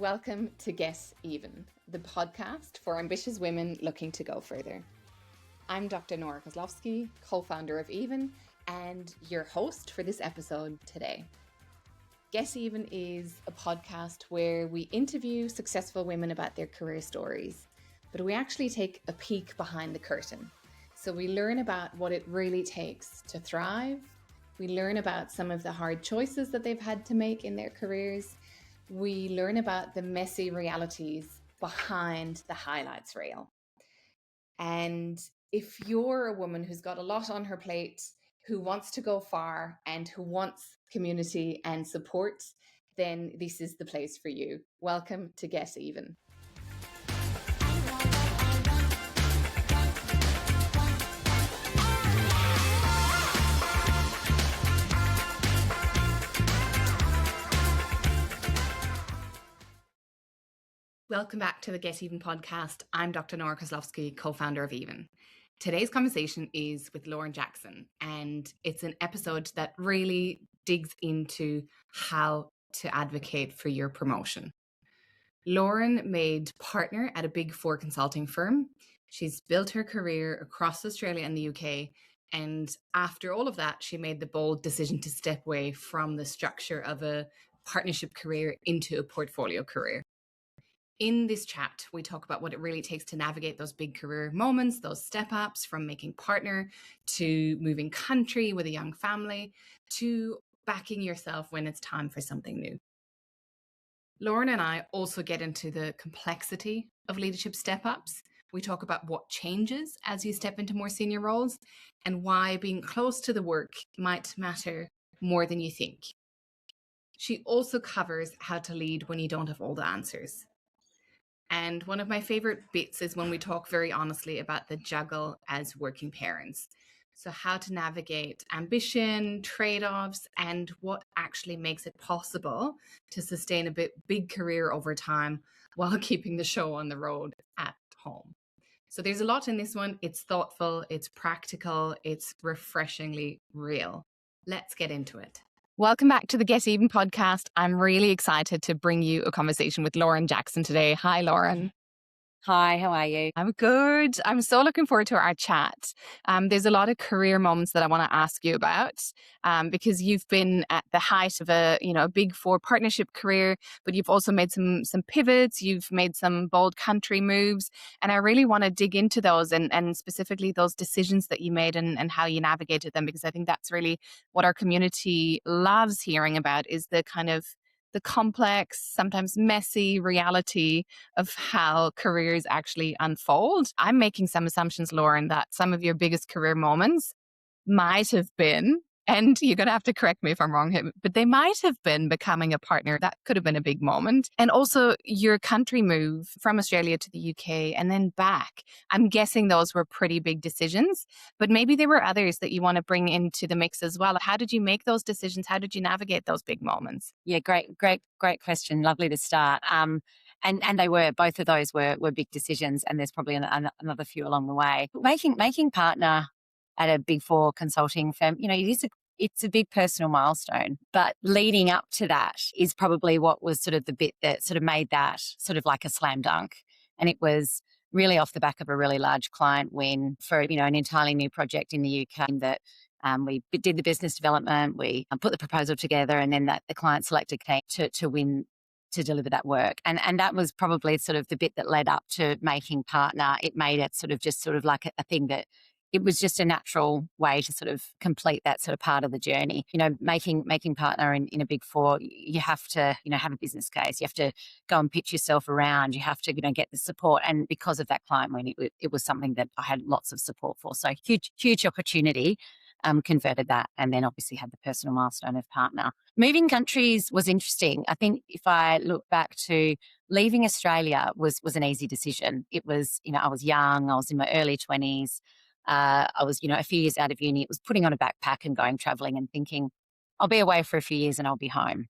welcome to Get Even, the podcast for ambitious women looking to go further. I'm Dr. Nora Koslowski, co-founder of Even, and your host for this episode today. Get Even is a podcast where we interview successful women about their career stories, but we actually take a peek behind the curtain. So we learn about what it really takes to thrive. We learn about some of the hard choices that they've had to make in their careers. We learn about the messy realities behind the highlights reel. And if you're a woman who's got a lot on her plate, who wants to go far and who wants community and support, then this is the place for you. Welcome to Get Even. Welcome back to the Get Even podcast. I'm Dr. Nora Koslowski, co-founder of Even. Today's conversation is with Lauren Jackson, and it's an episode that really digs into how to advocate for your promotion. Lauren made partner at a Big Four consulting firm. She's built her career across Australia and the UK, and after all of that, she made the bold decision to step away from the structure of a partnership career into a portfolio career. In this chat, we talk about what it really takes to navigate those big career moments, those step ups from making partner to moving country with a young family to backing yourself when it's time for something new. Lauren and I also get into the complexity of leadership step ups. We talk about what changes as you step into more senior roles and why being close to the work might matter more than you think. She also covers how to lead when you don't have all the answers. And one of my favorite bits is when we talk very honestly about the juggle as working parents. So how to navigate ambition, trade-offs, and what actually makes it possible to sustain a big career over time while keeping the show on the road at home. So there's a lot in this one. It's thoughtful, it's practical, it's refreshingly real. Let's get into it. Welcome back to the Get Even podcast. I'm really excited to bring you a conversation with Lauren Jackson today. Hi, Lauren. Hi, how are you? I'm good. I'm so looking forward to our chat. There's a lot of career moments that I want to ask you about because you've been at the height of a Big Four partnership career, but you've also made some pivots. You've made some bold country moves, and I really want to dig into those and specifically those decisions that you made and how you navigated them, because I think that's really what our community loves hearing about, is the kind of the complex, sometimes messy reality of how careers actually unfold. I'm making some assumptions, Lauren, that some of your biggest career moments might have been, and you're going to have to correct me if I'm wrong here, but they might have been becoming a partner. That could have been a big moment. And also your country move from Australia to the UK and then back. I'm guessing those were pretty big decisions, but maybe there were others that you want to bring into the mix as well. How did you make those decisions? How did you navigate those big moments? Yeah, great question. Lovely to start. And they were, both of those were big decisions, and there's probably another few along the way. Making partner at a Big Four consulting firm, it's a big personal milestone, but leading up to that is probably what was sort of the bit that sort of made that sort of like a slam dunk. And it was really off the back of a really large client win for, an entirely new project in the UK that we did the business development, we put the proposal together, and then the client selected came to win, to deliver that work. And that was probably sort of the bit that led up to making partner. It made it sort of like a thing that it was just a natural way to sort of complete that sort of part of the journey. Making partner in a Big Four, you have to, have a business case. You have to go and pitch yourself around. You have to, get the support. And because of that client win, it was something that I had lots of support for. So huge opportunity. Converted that, and then obviously had the personal milestone of partner. Moving countries was interesting. I think if I look back to leaving Australia was an easy decision. It was, I was young, I was in my early 20s. I was, a few years out of uni. It was putting on a backpack and going traveling and thinking, I'll be away for a few years and I'll be home.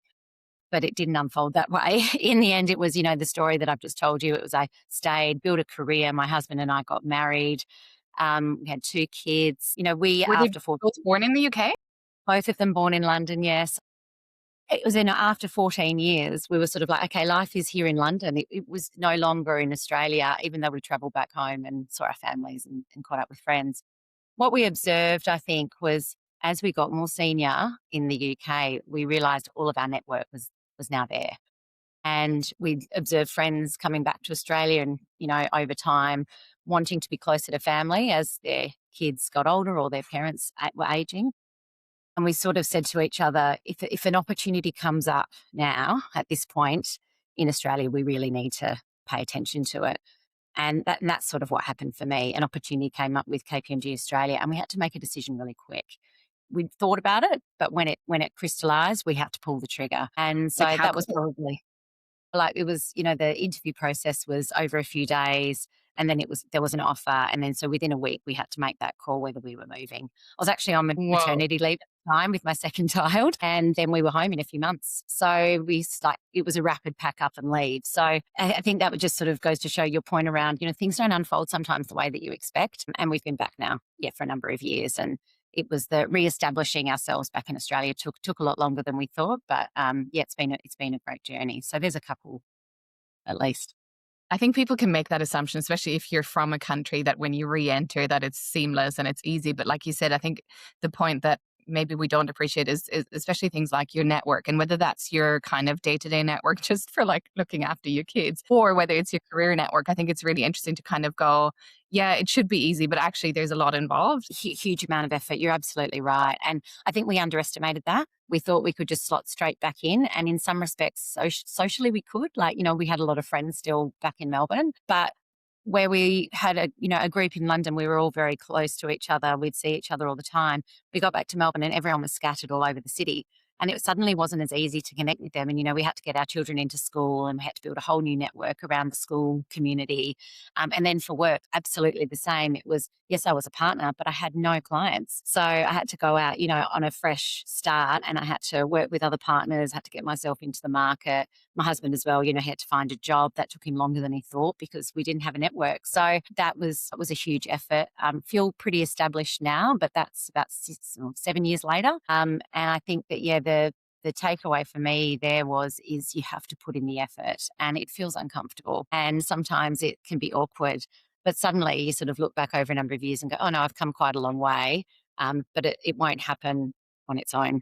But it didn't unfold that way. In the end, it was, the story that I've just told you. It was I stayed, built a career. My husband and I got married. We had 2 kids. Were they both born in the UK? Both of them born in London, yes. It was after 14 years, we were sort of like, okay, life is here in London. It was no longer in Australia, even though we travelled back home and saw our families and caught up with friends. What we observed, I think, was as we got more senior in the UK, we realised all of our network was now there. And we observed friends coming back to Australia and, over time, wanting to be closer to family as their kids got older or their parents were aging. And we sort of said to each other, if an opportunity comes up now at this point in Australia, we really need to pay attention to it. And that's sort of what happened for me. An opportunity came up with KPMG Australia, and we had to make a decision really quick. We'd thought about it, but when it crystallised, we had to pull the trigger. And so Like how that was quick? probably like it was, the interview process was over a few days, and then there was an offer, and then so within a week we had to make that call whether we were moving. I was actually on Whoa. maternity leave at the time with my second child, and then we were home in a few months. So it was a rapid pack up and leave. So I think that would just sort of goes to show your point around, things don't unfold sometimes the way that you expect. And we've been back now, for a number of years, and it was the re-establishing ourselves back in Australia took a lot longer than we thought, but it's been a great journey. So there's a couple at least. I think people can make that assumption, especially if you're from a country, that when you re-enter that it's seamless and it's easy. But like you said, I think the point that maybe we don't appreciate is especially things like your network, and whether that's your kind of day-to-day network just for like looking after your kids, or whether it's your career network. I think it's really interesting to kind of go, yeah, it should be easy, but actually there's a lot involved. Huge amount of effort. You're absolutely right. And I think we underestimated that. We thought we could just slot straight back in. And in some respects, socially we could. Like, we had a lot of friends still back in Melbourne, but where we had a group in London, we were all very close to each other. We'd see each other all the time. We got back to Melbourne and everyone was scattered all over the city. And it suddenly wasn't as easy to connect with them. And, we had to get our children into school, and we had to build a whole new network around the school community. And then for work, absolutely the same. It was, yes, I was a partner, but I had no clients. So I had to go out, on a fresh start, and I had to work with other partners, had to get myself into the market. My husband as well, had to find a job. That took him longer than he thought because we didn't have a network. So that was a huge effort. Feel pretty established now, but that's about 6 or 7 years later. And I think that, the takeaway for me there is you have to put in the effort, and it feels uncomfortable, and sometimes it can be awkward, but suddenly you sort of look back over a number of years and go, oh no, I've come quite a long way. But it won't happen on its own.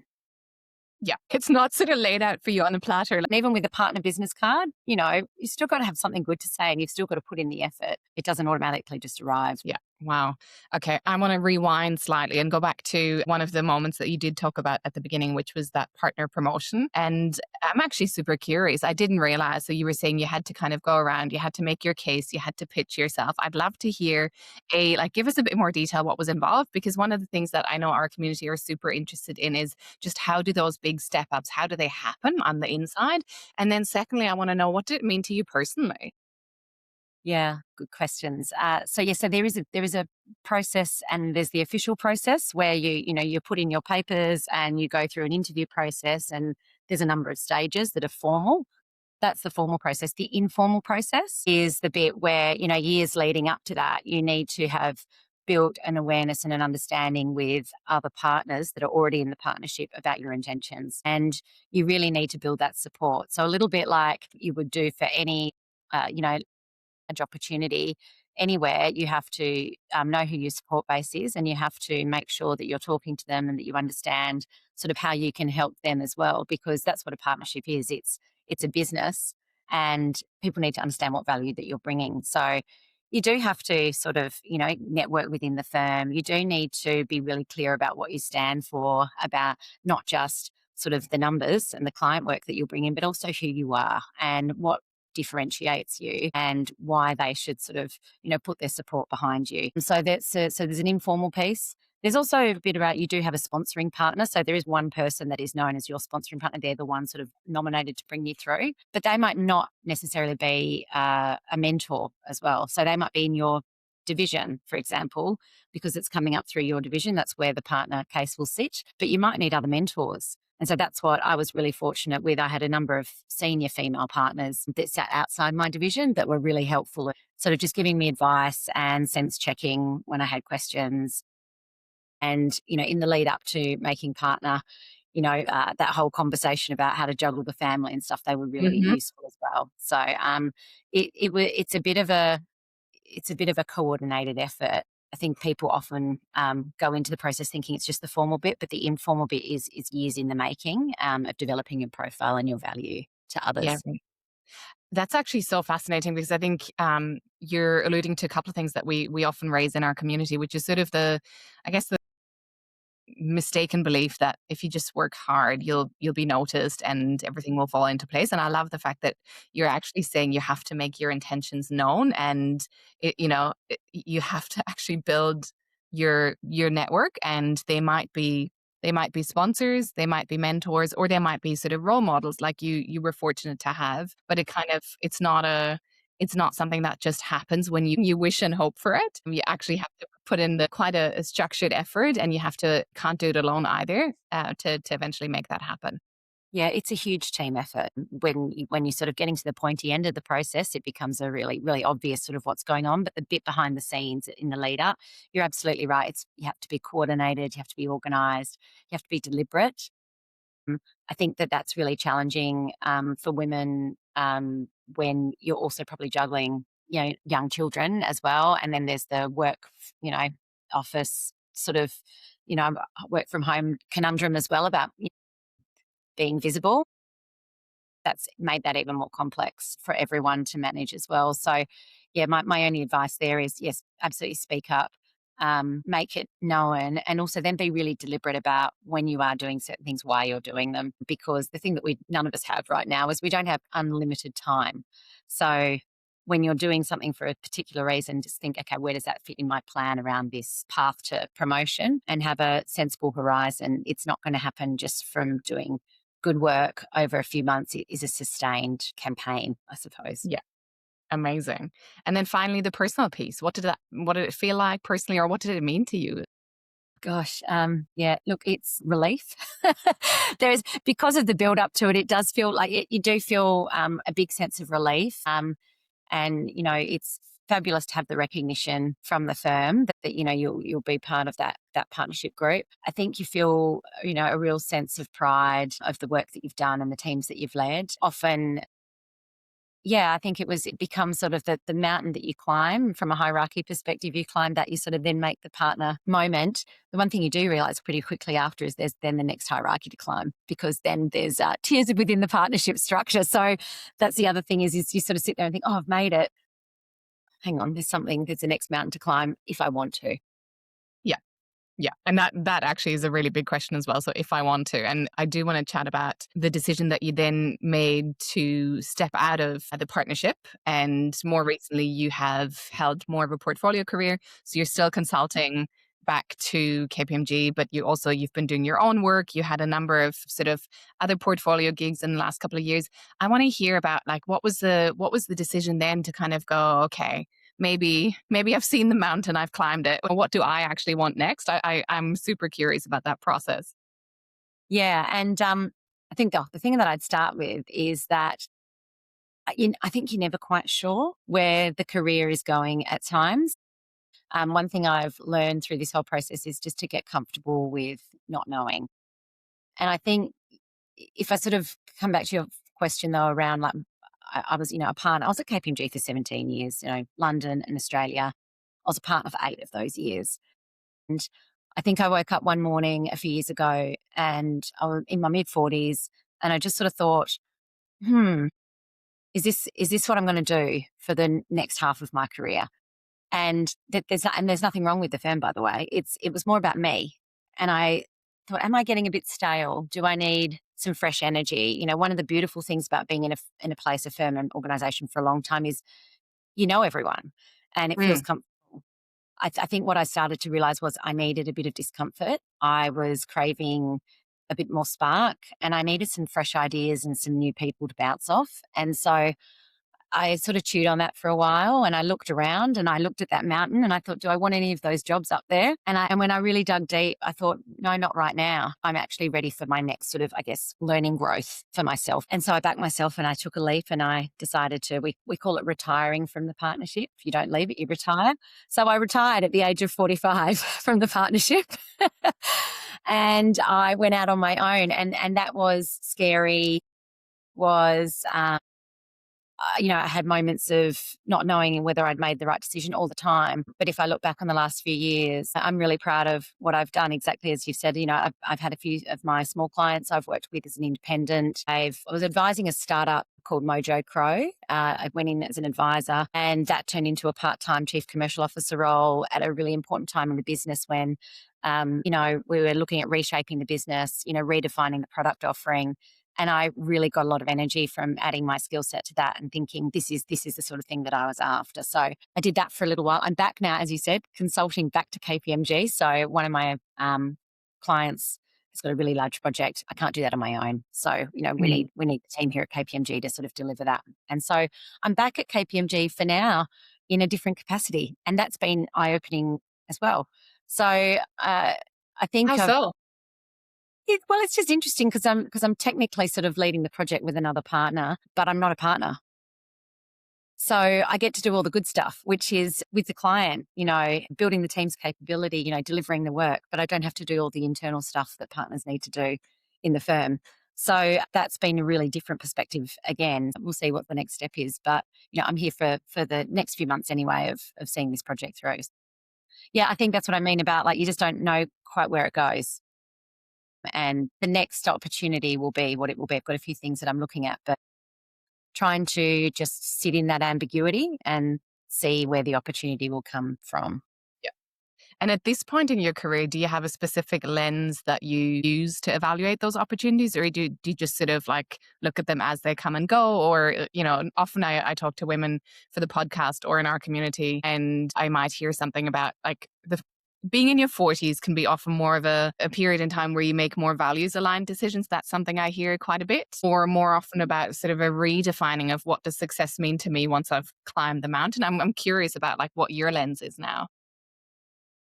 Yeah, it's not sort of laid out for you on a platter. And even with a partner business card, you still got to have something good to say, and you've still got to put in the effort. It doesn't automatically just arrive. Yeah. Wow. Okay. I want to rewind slightly and go back to one of the moments that you did talk about at the beginning, which was that partner promotion. And I'm actually super curious. I didn't realize. So you were saying you had to kind of go around, you had to make your case, you had to pitch yourself. I'd love to hear give us a bit more detail what was involved, because one of the things that I know our community are super interested in is just how do those big step ups, how do they happen on the inside? And then secondly, I want to know, what did it mean to you personally? Yeah, good questions. So there is a process, and there's the official process where you put in your papers and you go through an interview process, and there's a number of stages that are formal. That's the formal process. The informal process is the bit where, years leading up to that, you need to have built an awareness and an understanding with other partners that are already in the partnership about your intentions. And you really need to build that support. So a little bit like you would do for any, opportunity anywhere, you have to know who your support base is, and you have to make sure that you're talking to them and that you understand sort of how you can help them as well, because that's what a partnership is. It's a business, and people need to understand what value that you're bringing. So you do have to sort of, network within the firm. You do need to be really clear about what you stand for, about not just sort of the numbers and the client work that you'll bring in, but also who you are and what differentiates you and why they should sort of, put their support behind you. And so so there's an informal piece. There's also a bit about, you do have a sponsoring partner. So there is one person that is known as your sponsoring partner. They're the one sort of nominated to bring you through, but they might not necessarily be a mentor as well. So they might be in your division, for example, because it's coming up through your division. That's where the partner case will sit, but you might need other mentors. And so that's what I was really fortunate with. I had a number of senior female partners that sat outside my division that were really helpful, sort of just giving me advice and sense checking when I had questions. And, in the lead up to making partner, that whole conversation about how to juggle the family and stuff, they were really Hmm. useful as well. So it's a bit of a coordinated effort. I think people often go into the process thinking it's just the formal bit, but the informal bit is years in the making of developing your profile and your value to Yeah. others. That's actually so fascinating because I think you're alluding to a couple of things that we often raise in our community, which is sort of I guess, the mistaken belief that if you just work hard, you'll be noticed and everything will fall into place. And I love the fact that you're actually saying you have to make your intentions known, and you have to actually build your network, and they might be sponsors, they might be mentors, or they might be sort of role models like you were fortunate to have. But it's not something that just happens when you wish and hope for it. You actually have to put in quite a structured effort, and you can't do it alone either, to eventually make that happen. Yeah, it's a huge team effort. When you're sort of getting to the pointy end of the process, it becomes a really, really obvious sort of what's going on. But the bit behind the scenes in the lead up, you're absolutely right. You have to be coordinated, you have to be organised, you have to be deliberate. I think that's really challenging for women when you're also probably juggling, young children as well, and then there's the work, office sort of, work from home conundrum as well about being visible. That's made that even more complex for everyone to manage as well. So, yeah, my only advice there is, yes, absolutely speak up, make it known, and also then be really deliberate about when you are doing certain things, why you're doing them. Because the thing that none of us have right now is we don't have unlimited time. So when you're doing something for a particular reason, just think, okay, where does that fit in my plan around this path to promotion, and have a sensible horizon. It's not going to happen just from doing good work over a few months. It is a sustained campaign, I suppose. Yeah, amazing. And then finally, the personal piece. What did it feel like personally, or what did it mean to you? Gosh, yeah, look, it's relief. Because of the build up to it, it does feel like you do feel a big sense of relief. And, it's fabulous to have the recognition from the firm that you'll be part of that partnership group. I think you feel, a real sense of pride of the work that you've done and the teams that you've led. Often, yeah, I think it becomes sort of the mountain that you climb from a hierarchy perspective. You climb that, you sort of then make the partner moment. The one thing you do realize pretty quickly after is there's then the next hierarchy to climb, because then there's tiers within the partnership structure. So that's the other thing is you sort of sit there and think, oh, I've made it. Hang on, there's the next mountain to climb if I want to. Yeah. Yeah, and that actually is a really big question as well. So if I want to, and I do want to chat about the decision that you then made to step out of the partnership, and more recently you have held more of a portfolio career. So you're still consulting back to KPMG, but you've been doing your own work. You had a number of sort of other portfolio gigs in the last couple of years. I want to hear about, like, what was the decision then to kind of go, okay, maybe I've seen the mountain, I've climbed it. What do I actually want next? I'm super curious about that process. Yeah, and I think the thing that I'd start with is that I think you're never quite sure where the career is going at times. One thing I've learned through this whole process is just to get comfortable with not knowing. And I think if I sort of come back to your question though around, like, I was, a partner. I was at KPMG for 17 years, London and Australia. I was a partner for 8 of those years. And I think I woke up one morning a few years ago and I was in my mid-40s, and I just sort of thought, hmm, is this what I'm going to do for the next half of my career? And there's nothing wrong with the firm, by the way. It was more about me. And I thought, am I getting a bit stale? Do I need some fresh energy? One of the beautiful things about being in a place, a firm, an organization for a long time is everyone, and it feels Mm, comfortable. I think what I started to realize was I needed a bit of discomfort. I was craving a bit more spark, and I needed some fresh ideas and some new people to bounce off. And so I sort of chewed on that for a while, and I looked around and I looked at that mountain and I thought, do I want any of those jobs up there? And when I really dug deep, I thought, no, not right now. I'm actually ready for my next sort of, I guess, learning growth for myself. And so I backed myself and I took a leap, and I decided we call it retiring from the partnership. If you don't leave it, you retire. So I retired at the age of 45 from the partnership. And I went out on my own, and that was scary. Was I had moments of not knowing whether I'd made the right decision all the time. But if I look back on the last few years, I'm really proud of what I've done. Exactly as you've said, I've had a few of my small clients I've worked with as an independent. I was advising a startup called Mojo Crow. I went in as an advisor, and that turned into a part-time chief commercial officer role at a really important time in the business when, we were looking at reshaping the business, redefining the product offering. And I really got a lot of energy from adding my skill set to that and thinking this is the sort of thing that I was after. So I did that for a little while. I'm back now, as you said, consulting back to KPMG. So one of my clients has got a really large project. I can't do that on my own. So, we need the team here at KPMG to sort of deliver that. And so I'm back at KPMG for now in a different capacity. And that's been eye-opening as well. So I think How so? it's just interesting because I'm technically sort of leading the project with another partner, but I'm not a partner. So I get to do all the good stuff, which is with the client, building the team's capability, delivering the work, but I don't have to do all the internal stuff that partners need to do in the firm. So that's been a really different perspective again. We'll see what the next step is, but I'm here for the next few months anyway of seeing this project through. Yeah, I think that's what I mean about like you just don't know quite where it goes. And the next opportunity will be what it will be. I've got a few things that I'm looking at, but trying to just sit in that ambiguity and see where the opportunity will come from. Yeah. And at this point in your career, do you have a specific lens that you use to evaluate those opportunities, or do you just sort of like look at them as they come and go? Or, often I talk to women for the podcast or in our community, and I might hear something about like being in your 40s can be often more of a period in time where you make more values aligned decisions. That's something I hear quite a bit, or more often about sort of a redefining of what does success mean to me once I've climbed the mountain. I'm curious about like what your lens is now.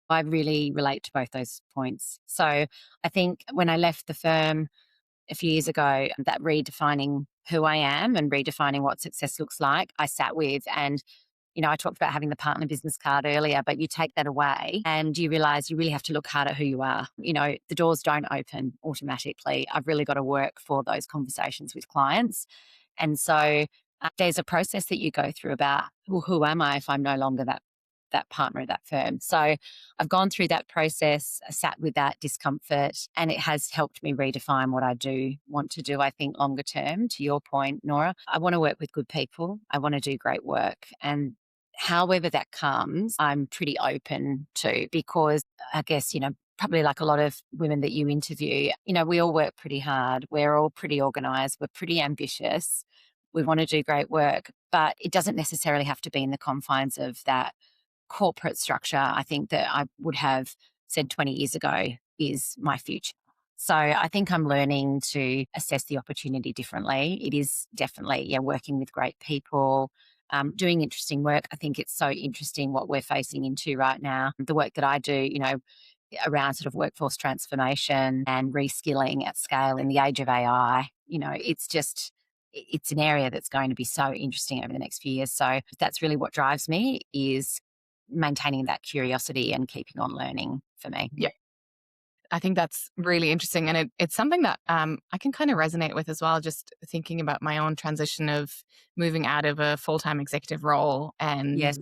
I really relate to both those points. So I think when I left the firm a few years ago, that redefining who I am and redefining what success looks like, I sat with. And I talked about having the partner business card earlier, but you take that away and you realize you really have to look hard at who you are. The doors don't open automatically. I've really got to work for those conversations with clients. And so there's a process that you go through about, well, who am I if I'm no longer that partner at that firm? So I've gone through that process, sat with that discomfort, and it has helped me redefine what I do want to do, I think, longer term. To your point, Nora, I want to work with good people. I want to do great work. And however that comes, I'm pretty open to, because I guess, probably like a lot of women that you interview, we all work pretty hard. We're all pretty organized. We're pretty ambitious. We want to do great work, but it doesn't necessarily have to be in the confines of that corporate structure. I think that I would have said 20 years ago is my future. So I think I'm learning to assess the opportunity differently. It is definitely, working with great people, doing interesting work. I think it's so interesting what we're facing into right now. The work that I do, around sort of workforce transformation and reskilling at scale in the age of AI, it's an area that's going to be so interesting over the next few years. So that's really what drives me, is maintaining that curiosity and keeping on learning for me. Yeah. I think that's really interesting. And it's something that I can kind of resonate with as well, just thinking about my own transition of moving out of a full-time executive role, and Yes.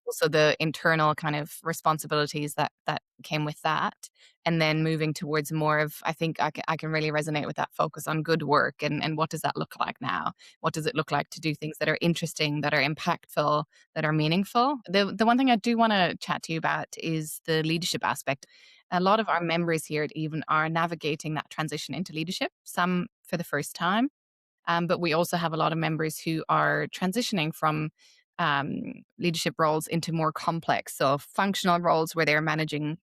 also the internal kind of responsibilities that came with that, and then moving towards more of, I think I can really resonate with that focus on good work, and what does that look like now? What does it look like to do things that are interesting, that are impactful, that are meaningful? The one thing I do want to chat to you about is the leadership aspect. A lot of our members here at Even are navigating that transition into leadership, some for the first time. But we also have a lot of members who are transitioning from leadership roles into more complex, so functional roles where they're managing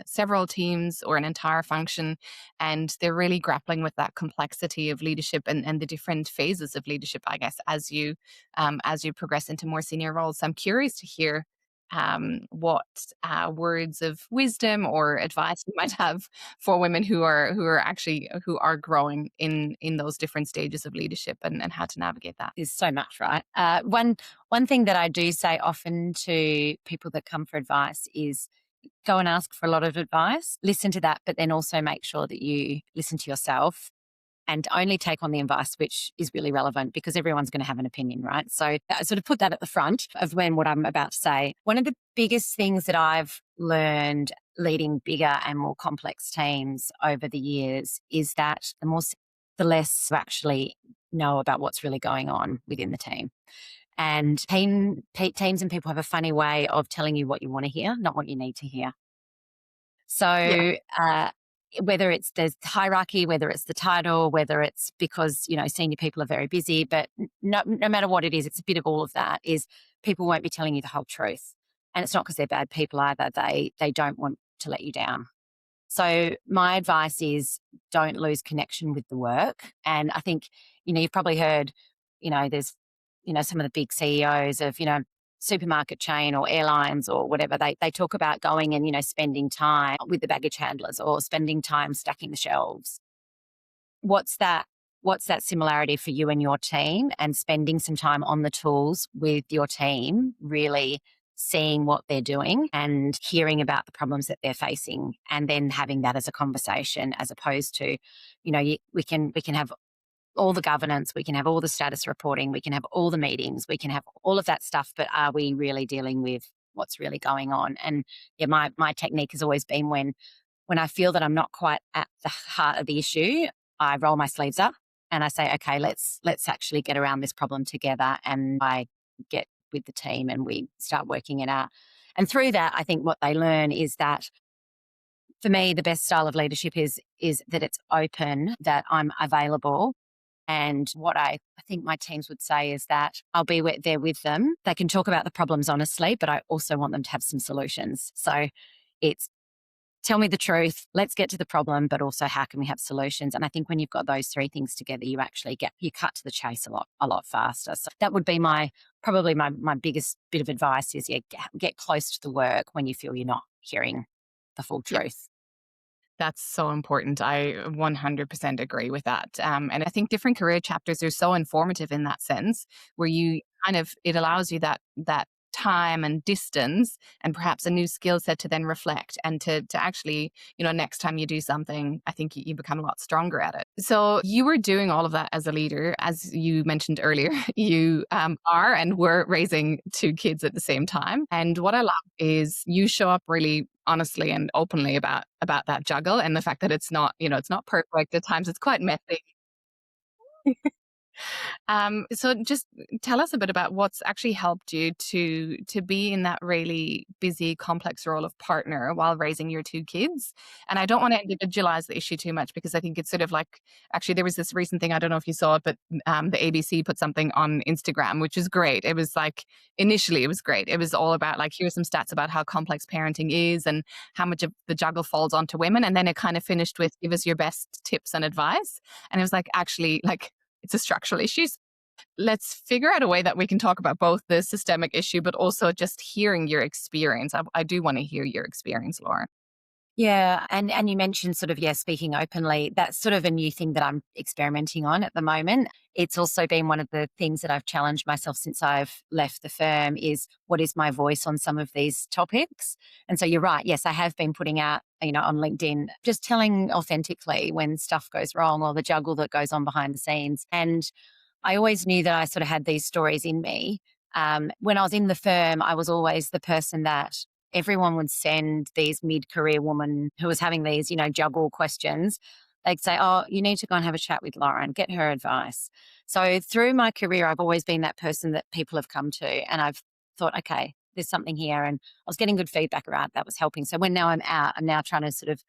several teams or an entire function, and they're really grappling with that complexity of leadership and the different phases of leadership, I guess, as you progress into more senior roles. So I'm curious to hear what words of wisdom or advice you might have for women who are growing in those different stages of leadership, and how to navigate that. Is so much, right? One thing that I do say often to people that come for advice is, go and ask for a lot of advice, listen to that, but then also make sure that you listen to yourself and only take on the advice which is really relevant, because everyone's going to have an opinion, right? So I sort of put that at the front of what I'm about to say. One of the biggest things that I've learned leading bigger and more complex teams over the years is that the less you actually know about what's really going on within the team. And teams and people have a funny way of telling you what you want to hear, not what you need to hear. So whether it's the hierarchy, whether it's the title, whether it's because, senior people are very busy, but no matter what it is, it's a bit of all of that, is people won't be telling you the whole truth. And it's not because they're bad people either. They don't want to let you down. So my advice is don't lose connection with the work. And I think, you've probably heard, there's, some of the big CEOs of, supermarket chain or airlines or whatever, they talk about going and, spending time with the baggage handlers or spending time stacking the shelves. What's that similarity for you and your team, and spending some time on the tools with your team, really seeing what they're doing and hearing about the problems that they're facing, and then having that as a conversation, as opposed to, we can have all the governance, we can have all the status reporting, we can have all the meetings, we can have all of that stuff, but are we really dealing with what's really going on? And my technique has always been, when I feel that I'm not quite at the heart of the issue, I roll my sleeves up and I say, okay, let's actually get around this problem together. And I get with the team and we start working it out. And through that, I think what they learn is that, for me, the best style of leadership is that it's open, that I'm available. And what I think my teams would say is that I'll be there with them. They can talk about the problems honestly, but I also want them to have some solutions. So it's, tell me the truth, let's get to the problem, but also how can we have solutions? And I think when you've got those three things together, you actually you cut to the chase a lot faster. So that would be probably my biggest bit of advice is, get close to the work when you feel you're not hearing the full truth. That's so important. I 100% agree with that. And I think different career chapters are so informative in that sense, where you it allows you that time and distance and perhaps a new skill set to then reflect and to actually, next time you do something, I think you become a lot stronger at it. So you were doing all of that as a leader. As you mentioned earlier, you are and were raising two kids at the same time. And what I love is you show up really honestly and openly about that juggle, and the fact that it's not, it's not perfect. At times it's quite messy. So just tell us a bit about what's actually helped you to be in that really busy, complex role of partner while raising your two kids. And I don't want to individualize the issue too much, because I think it's sort of like, actually, there was this recent thing, I don't know if you saw it, but the ABC put something on Instagram, which is great. It was like, initially it was great. It was all about like, here's some stats about how complex parenting is and how much of the juggle falls onto women. And then it kind of finished with, give us your best tips and advice. And it was like, actually, like, it's a structural issue. Let's figure out a way that we can talk about both the systemic issue, but also just hearing your experience. I do want to hear your experience, Laura. Yeah. And you mentioned sort of, speaking openly. That's sort of a new thing that I'm experimenting on at the moment. It's also been one of the things that I've challenged myself since I've left the firm, is what is my voice on some of these topics? And so you're right. Yes, I have been putting out, on LinkedIn, just telling authentically when stuff goes wrong or the juggle that goes on behind the scenes. And I always knew that I sort of had these stories in me. When I was in the firm, I was always the person that everyone would send these mid-career women who was having these, juggle questions. They'd say, oh, you need to go and have a chat with Laura and get her advice. So through my career, I've always been that person that people have come to, and I've thought, okay, there's something here. And I was getting good feedback around that was helping. So when now I'm out, I'm now trying to sort of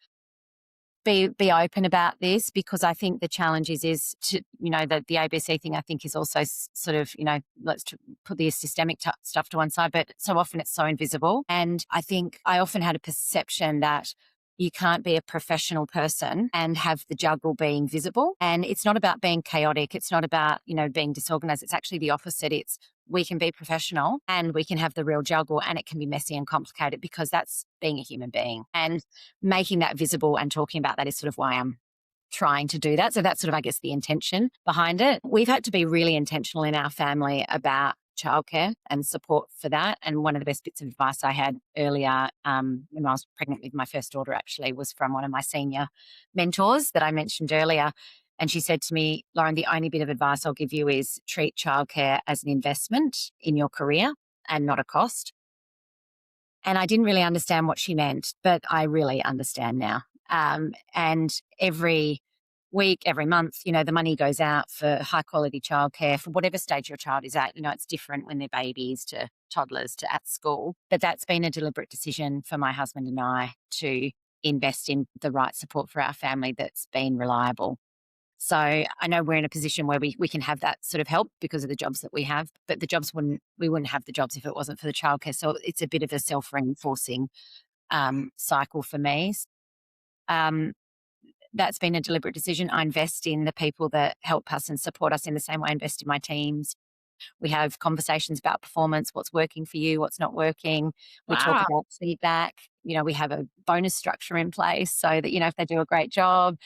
be open about this, because I think the challenge is to, the ABC thing, I think, is also sort of, let's put the systemic stuff to one side, but so often it's so invisible. And I think I often had a perception that you can't be a professional person and have the juggle being visible. And it's not about being chaotic. It's not about, being disorganized. It's actually the opposite. It's, we can be professional and we can have the real juggle, and it can be messy and complicated, because that's being a human being. And making that visible and talking about that is sort of why I'm trying to do that. So that's sort of, I guess, the intention behind it. We've had to be really intentional in our family about childcare and support for that. And one of the best bits of advice I had earlier, when I was pregnant with my first daughter, actually, was from one of my senior mentors that I mentioned earlier. And she said to me, Lauren, the only bit of advice I'll give you is treat childcare as an investment in your career and not a cost. And I didn't really understand what she meant, but I really understand now. And every week, every month, the money goes out for high quality childcare for whatever stage your child is at. It's different when they're babies to toddlers to at school. But that's been a deliberate decision for my husband and I to invest in the right support for our family that's been reliable. So I know we're in a position where we can have that sort of help because of the jobs that we have, but we wouldn't have the jobs if it wasn't for the childcare. So it's a bit of a self-reinforcing cycle for me. That's been a deliberate decision. I invest in the people that help us and support us in the same way I invest in my teams. We have conversations about performance, what's working for you, what's not working. We talk Wow. about feedback. We have a bonus structure in place so that, if they do a great job,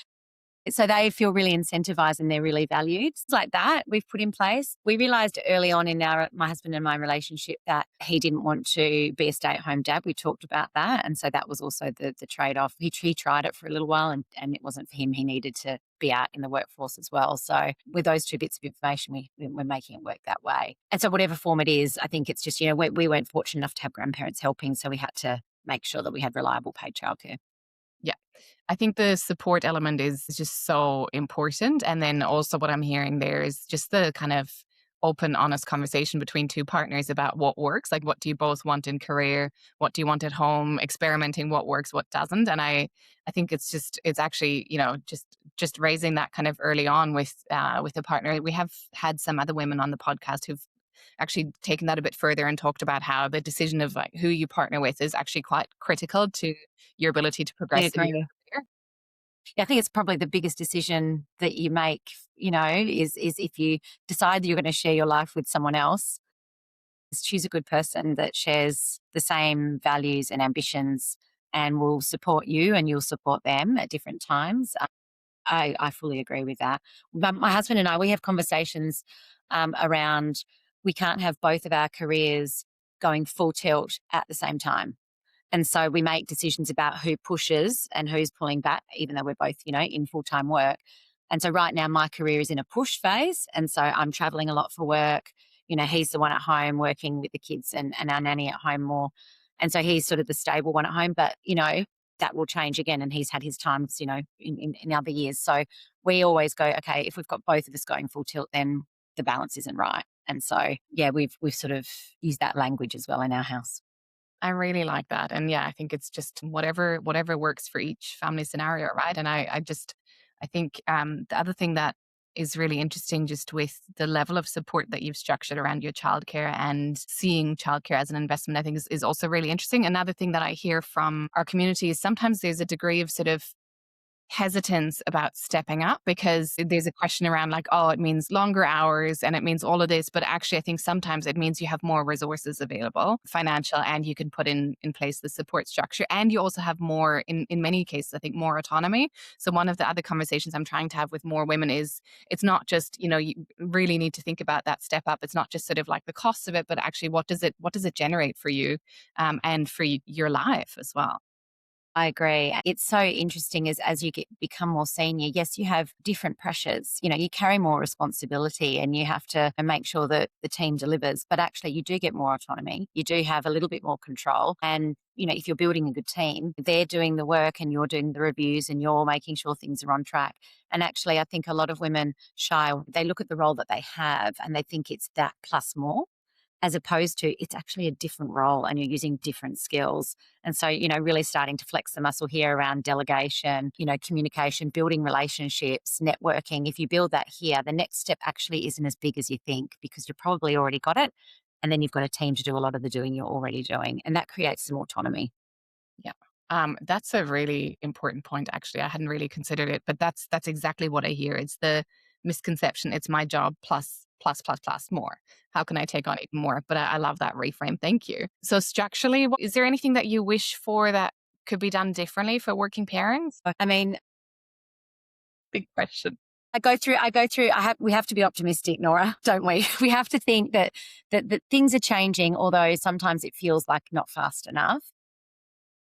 so they feel really incentivized and they're really valued. It's like that we've put in place. We realized early on in my husband and my relationship that he didn't want to be a stay-at-home dad. We talked about that. And so that was also the trade-off. He tried it for a little while and it wasn't for him. He needed to be out in the workforce as well. So with those two bits of information, we're making it work that way. And so whatever form it is, I think it's just, we weren't fortunate enough to have grandparents helping. So we had to make sure that we had reliable paid childcare. Yeah. I think the support element is just so important. And then also what I'm hearing there is just the kind of open, honest conversation between two partners about what works. Like, what do you both want in career? What do you want at home? Experimenting what works, what doesn't. And I think it's actually, just raising that kind of early on with a partner. We have had some other women on the podcast who've actually taken that a bit further and talked about how the decision of like who you partner with is actually quite critical to your ability to I progress in your agree. career. Yeah, I think it's probably the biggest decision that you make, is if you decide that you're going to share your life with someone else, is choose a good person that shares the same values and ambitions and will support you and you'll support them at different times. I fully agree with that. But my husband and I, we have conversations around we can't have both of our careers going full tilt at the same time. And so we make decisions about who pushes and who's pulling back, even though we're both, in full-time work. And so right now my career is in a push phase. And so I'm traveling a lot for work. He's the one at home working with the kids and our nanny at home more. And so he's sort of the stable one at home. But, that will change again. And he's had his times, in other years. So we always go, okay, if we've got both of us going full tilt, then the balance isn't right. And so, yeah, we've sort of used that language as well in our house. I really like that. And yeah, I think it's just whatever works for each family scenario, right? And I think the other thing that is really interesting just with the level of support that you've structured around your childcare and seeing childcare as an investment, I think is also really interesting. Another thing that I hear from our community is sometimes there's a degree of sort of hesitance about stepping up because there's a question around like, oh, it means longer hours and it means all of this. But actually, I think sometimes it means you have more resources available, financial, and you can put in place the support structure. And you also have more, in many cases, I think, more autonomy. So one of the other conversations I'm trying to have with more women is it's not just, you really need to think about that step up. It's not just sort of like the cost of it, but actually what does it generate for you and for your life as well. I agree. It's so interesting as you become more senior. Yes, you have different pressures. You carry more responsibility and you have to make sure that the team delivers. But actually, you do get more autonomy. You do have a little bit more control. And, if you're building a good team, they're doing the work and you're doing the reviews and you're making sure things are on track. And actually, I think a lot of women they look at the role that they have and they think it's that plus more, as opposed to it's actually a different role and you're using different skills. And so, really starting to flex the muscle here around delegation, communication, building relationships, networking. If you build that here, the next step actually isn't as big as you think because you've probably already got it. And then you've got a team to do a lot of the doing you're already doing. And that creates some autonomy. Yeah. That's a really important point, actually. I hadn't really considered it, but that's exactly what I hear. It's the misconception. It's my job plus, plus, plus, plus more. How can I take on even more? But I love that reframe. Thank you. So structurally, is there anything that you wish for that could be done differently for working parents? I mean, Big question. We have to be optimistic, Nora, don't we? We have to think that things are changing, although sometimes it feels like not fast enough.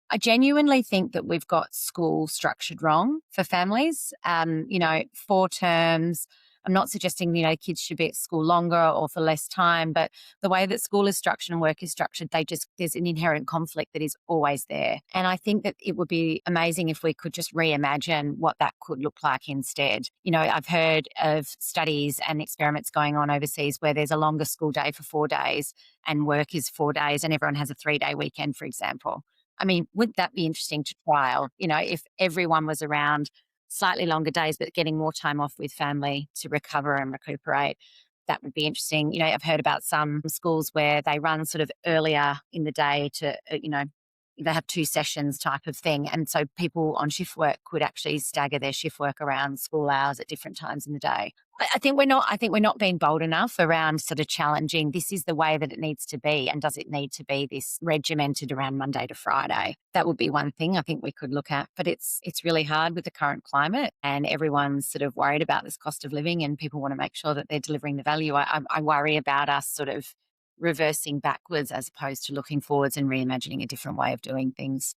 I genuinely think that we've got school structured wrong for families. 4 terms. I'm not suggesting, kids should be at school longer or for less time, but the way that school is structured and work is structured, there's an inherent conflict that is always there. And I think that it would be amazing if we could just reimagine what that could look like instead. I've heard of studies and experiments going on overseas where there's a longer school day for 4 days and work is 4 days and everyone has a 3-day weekend, for example. I mean, wouldn't that be interesting to trial? If everyone was around slightly longer days, but getting more time off with family to recover and recuperate, that would be interesting. I've heard about some schools where they run sort of earlier in the day to, they have 2 sessions type of thing. And so people on shift work could actually stagger their shift work around school hours at different times in the day. I think we're not being bold enough around sort of challenging this is the way that it needs to be, and does it need to be this regimented around Monday to Friday? That would be one thing I think we could look at. But it's really hard with the current climate, and everyone's sort of worried about this cost of living, and people want to make sure that they're delivering the value. I worry about us sort of reversing backwards as opposed to looking forwards and reimagining a different way of doing things.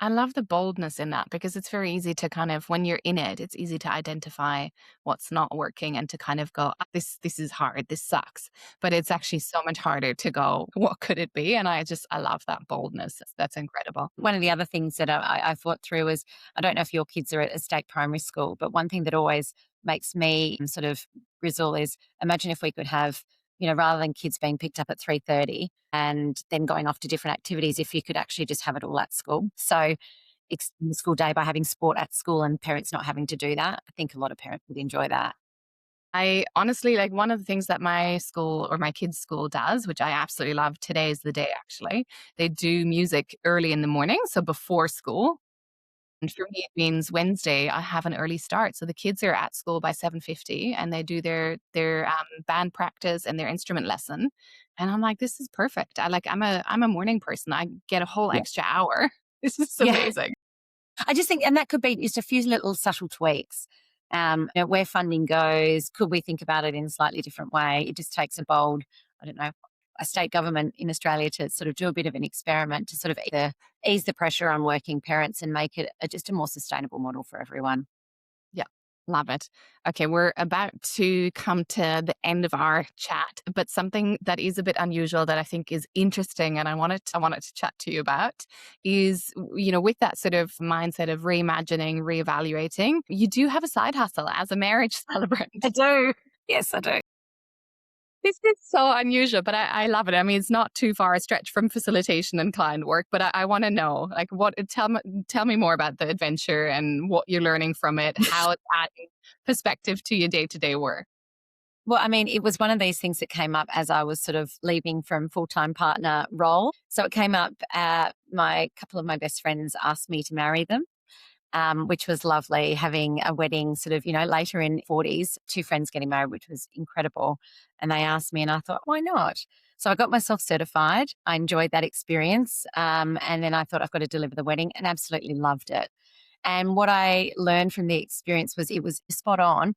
I love the boldness in that because it's very easy to kind of, when you're in it, it's easy to identify what's not working and to kind of go, "Ah, this is hard, this sucks." But it's actually so much harder to go, what could it be? And I love that boldness. That's incredible. One of the other things that I thought through was, I don't know if your kids are at a state primary school, but one thing that always makes me sort of grizzle is, imagine if we could have, rather than kids being picked up at 3:30 and then going off to different activities, if you could actually just have it all at school. So extend the school day by having sport at school and parents not having to do that. I think a lot of parents would enjoy that. I honestly, like, one of the things that my school or my kids' school does, which I absolutely love, today is the day actually. They do music early in the morning, so before school. And for me, it means Wednesday, I have an early start. So the kids are at school by 7:50 and they do their band practice and their instrument lesson. And I'm like, this is perfect. I'm a morning person. I get a whole Yeah. extra hour. This is Yeah. amazing. I just think, and that could be just a few little subtle tweaks. Where funding goes, could we think about it in a slightly different way? It just takes a bold, I don't know, a state government in Australia to sort of do a bit of an experiment to sort of ease the pressure on working parents and make it just a more sustainable model for everyone. Yeah, love it. Okay, we're about to come to the end of our chat, but something that is a bit unusual that I think is interesting and I wanted to chat to you about is, with that sort of mindset of reimagining, reevaluating, you do have a side hustle as a marriage celebrant. I do. Yes, I do. This is so unusual, but I love it. I mean, it's not too far a stretch from facilitation and client work, but I want to know, like, tell me more about the adventure and what you're learning from it, how it's adding perspective to your day-to-day work. Well, I mean, it was one of these things that came up as I was sort of leaving from full-time partner role. So it came up, my couple of my best friends asked me to marry them, which was lovely, having a wedding sort of, later in 40s, 2 friends getting married, which was incredible. And they asked me and I thought, why not? So I got myself certified. I enjoyed that experience. And then I thought I've got to deliver the wedding and absolutely loved it. And what I learned from the experience was it was spot on.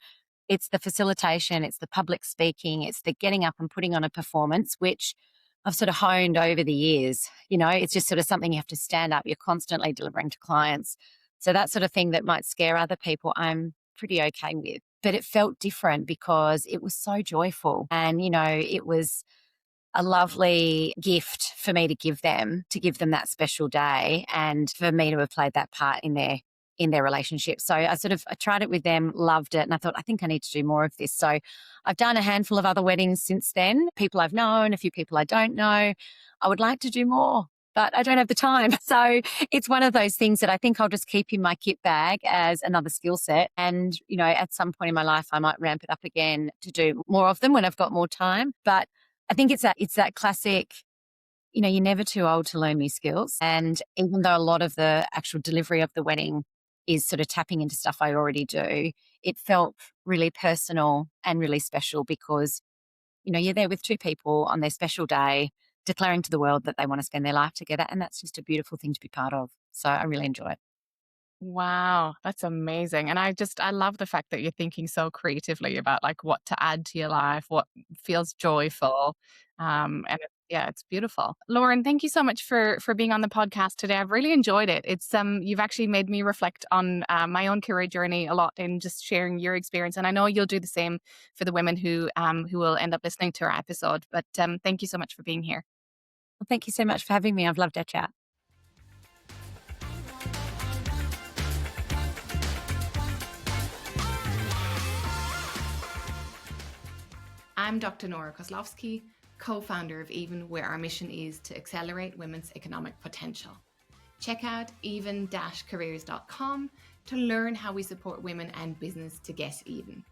It's the facilitation, it's the public speaking, it's the getting up and putting on a performance, which I've sort of honed over the years. It's just sort of something you have to stand up. You're constantly delivering to clients. So that sort of thing that might scare other people, I'm pretty okay with. But it felt different because it was so joyful. And, it was a lovely gift for me to give them that special day and for me to have played that part in their relationship. So I tried it with them, loved it, and I thought, I think I need to do more of this. So I've done a handful of other weddings since then, people I've known, a few people I don't know. I would like to do more, but I don't have the time. So it's one of those things that I think I'll just keep in my kit bag as another skill set. And, at some point in my life, I might ramp it up again to do more of them when I've got more time. But I think it's that classic, you're never too old to learn new skills. And even though a lot of the actual delivery of the wedding is sort of tapping into stuff I already do, it felt really personal and really special because, you're there with 2 people on their special day, declaring to the world that they want to spend their life together. And that's just a beautiful thing to be part of. So I really enjoy it. Wow, that's amazing. And I love the fact that you're thinking so creatively about like what to add to your life, what feels joyful. Yeah, it's beautiful. Lauren, thank you so much for being on the podcast today. I've really enjoyed it. It's you've actually made me reflect on my own career journey a lot in just sharing your experience. And I know you'll do the same for the women who will end up listening to our episode. But thank you so much for being here. Well, thank you so much for having me. I've loved our chat. I'm Dr. Nora Koslowski, co-founder of Even, where our mission is to accelerate women's economic potential. Check out even-careers.com to learn how we support women and business to get even.